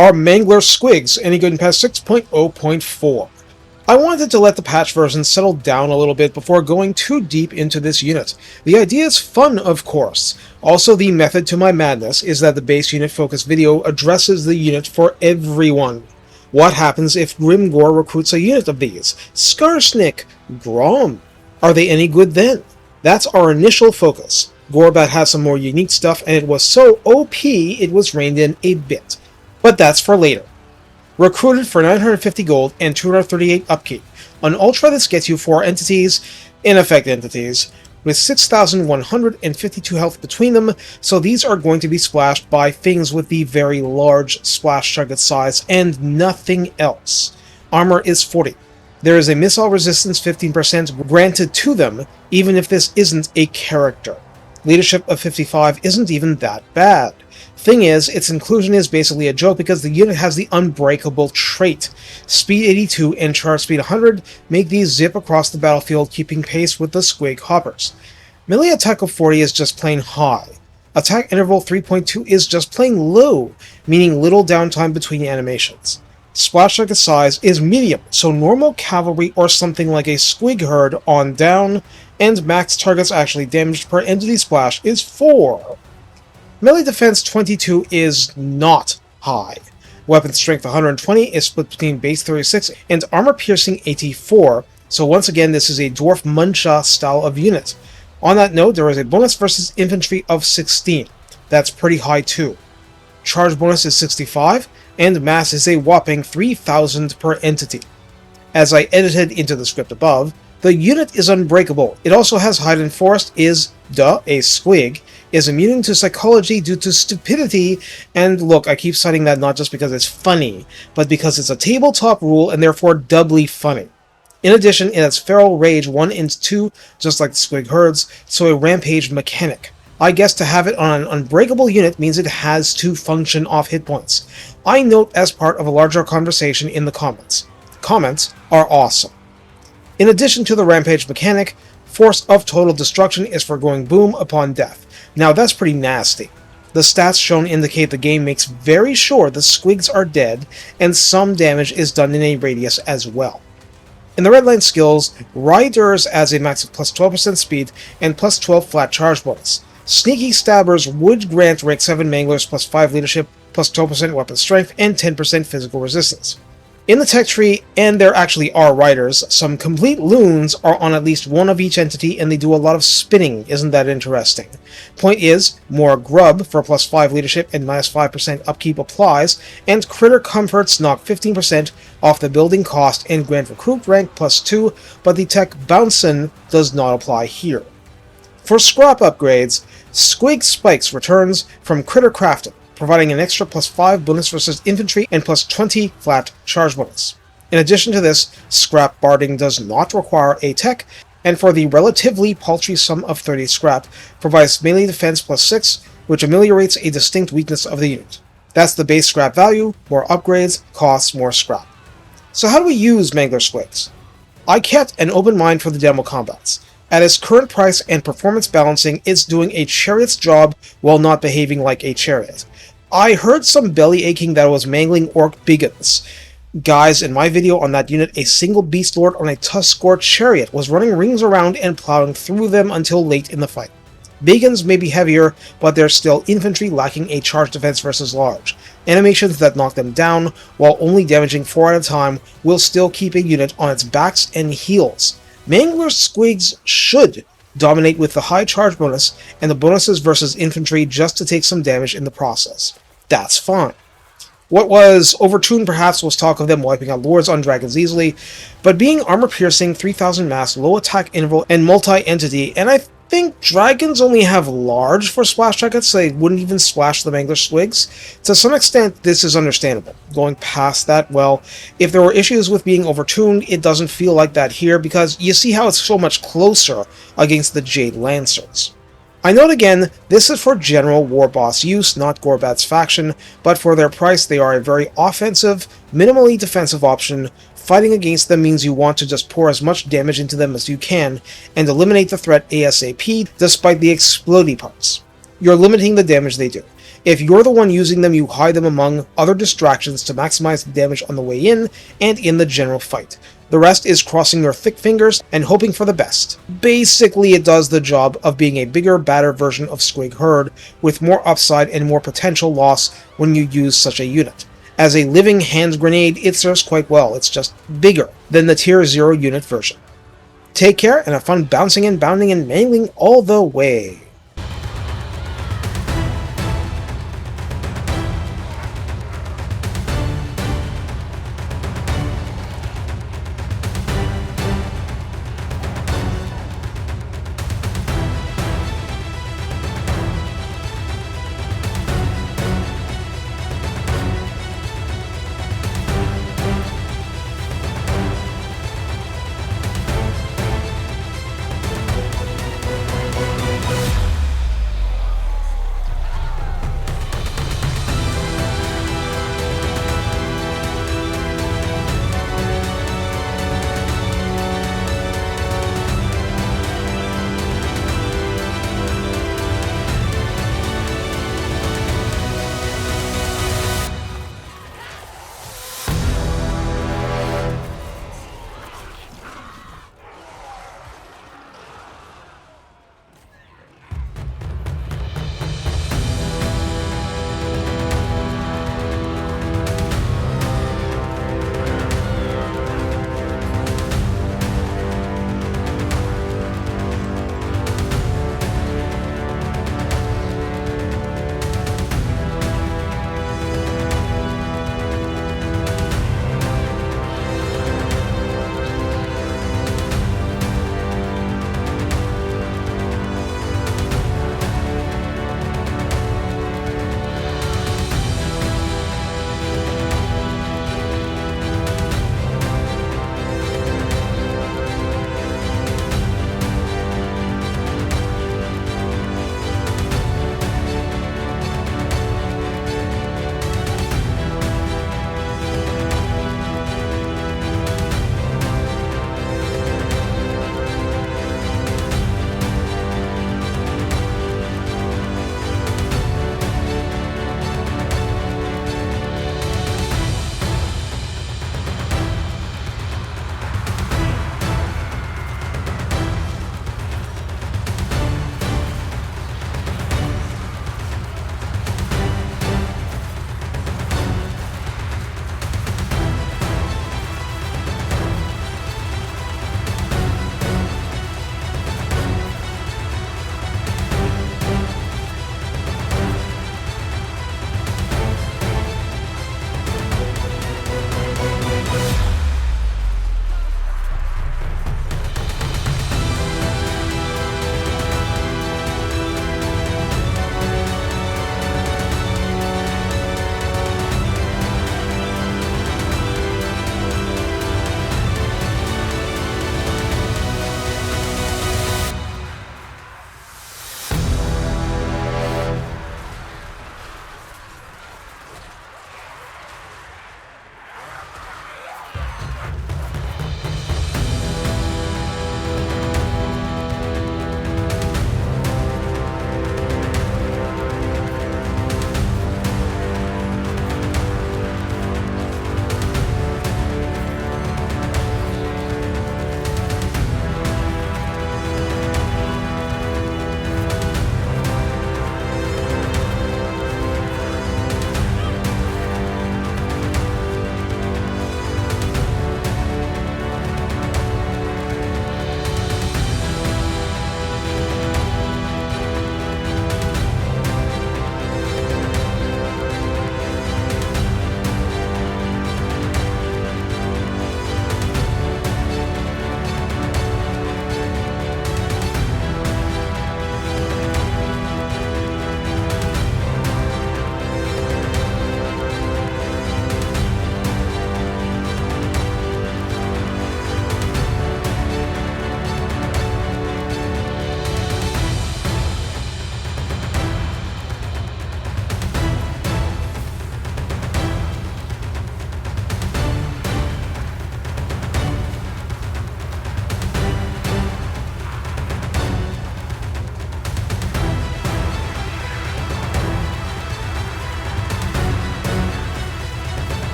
are Mangler Squigs, any good in patch 6.0.4. I wanted to let the patch version settle down a little bit before going too deep into this unit. The idea is fun, of course. Also, the method to my madness is that the base unit focus video addresses the unit for everyone. What happens if Grimgor recruits a unit of these? Skarsnik, Grom. Are they any good then? That's our initial focus. Gorbad has some more unique stuff, and it was so OP it was reined in a bit. But that's for later. Recruited for 950 gold and 238 upkeep. On Ultra, this gets you 4 entities, in effect entities, with 6,152 health between them, so these are going to be splashed by things with the very large splash target size and nothing else. Armor is 40. There is a missile resistance 15% granted to them, even if this isn't a character. Leadership of 55 isn't even that bad. Thing is, its inclusion is basically a joke because the unit has the unbreakable trait. Speed 82 and charge speed 100 make these zip across the battlefield, keeping pace with the Squig hoppers. Melee attack of 40 is just plain high. Attack interval 3.2 is just plain low, meaning little downtime between animations. Splash target size is medium, so normal cavalry or something like a Squig herd on down, and max targets actually damaged per entity splash is 4. Melee defense 22 is not high. Weapon strength 120 is split between base 36 and armor piercing 84, so once again this is a dwarf muncha style of unit. On that note, there is a bonus versus infantry of 16. That's pretty high too. Charge bonus is 65, and mass is a whopping 3,000 per entity. As I edited into the script above, the unit is unbreakable. It also has hide and forest, is, a Squig, is immune to psychology due to stupidity, and look, I keep citing that not just because it's funny, but because it's a tabletop rule and therefore doubly funny. In addition, it has feral rage 1 and 2, just like the Squig herds, so a rampage mechanic. I guess to have it on an unbreakable unit means it has to function off hit points. I note as part of a larger conversation in the comments. Comments are awesome. In addition to the rampage mechanic, force of total destruction is for going boom upon death. Now that's pretty nasty. The stats shown indicate the game makes very sure the Squigs are dead, and some damage is done in a radius as well. In the redline skills, Riders adds a max of plus 12% speed and plus 12 flat charge bonus. Sneaky Stabbers would grant rank 7 Manglers plus 5 leadership, plus 12% weapon strength, and 10% physical resistance. In the tech tree, and there actually are riders, some complete loons are on at least one of each entity and they do a lot of spinning. Isn't that interesting? Point is, more grub for plus 5 leadership and minus 5% upkeep applies, and critter comforts knock 15% off the building cost and grant recruit rank plus 2, but the tech bouncin' does not apply here. For scrap upgrades, Squig Spikes returns from critter crafting, providing an extra plus 5 bonus versus infantry and plus 20 flat charge bonus. In addition to this, scrap barding does not require a tech, and for the relatively paltry sum of 30 scrap, provides melee defense plus 6, which ameliorates a distinct weakness of the unit. That's the base scrap value, more upgrades, costs more scrap. So how do we use Mangler Squigs? I kept an open mind for the demo combats. At its current price and performance balancing, it's doing a chariot's job while not behaving like a chariot. I heard some belly aching that it was mangling orc biggins. Guys, in my video on that unit, a single beast lord on a Tuskor chariot was running rings around and plowing through them until late in the fight. Biggins may be heavier, but they're still infantry lacking a charge defense versus large. Animations that knock them down, while only damaging 4 at a time, will still keep a unit on its backs and heels. Mangler Squigs should dominate with the high charge bonus and the bonuses versus infantry just to take some damage in the process. That's fine. What was overtuned perhaps was talk of them wiping out lords on dragons easily, but being armor piercing, 3000 mass, low attack interval, and multi-entity, and I think dragons only have large for splash targets, so they wouldn't even splash the Mangler Squigs. To some extent, this is understandable. Going past that, well, if there were issues with being overtuned, it doesn't feel like that here, because you see how it's so much closer against the Jade Lancers. I note again, this is for general war boss use, not Gorbad's faction, but for their price they are a very offensive, minimally defensive option. Fighting against them means you want to just pour as much damage into them as you can, and eliminate the threat ASAP, despite the explodey parts. You're limiting the damage they do. If you're the one using them, you hide them among other distractions to maximize the damage on the way in and in the general fight. The rest is crossing your thick fingers and hoping for the best. Basically, it does the job of being a bigger, badder version of Squig Herd, with more upside and more potential loss when you use such a unit. As a living hand grenade, it serves quite well, it's just bigger than the Tier 0 unit version. Take care, and have fun bouncing and bounding and mangling all the way.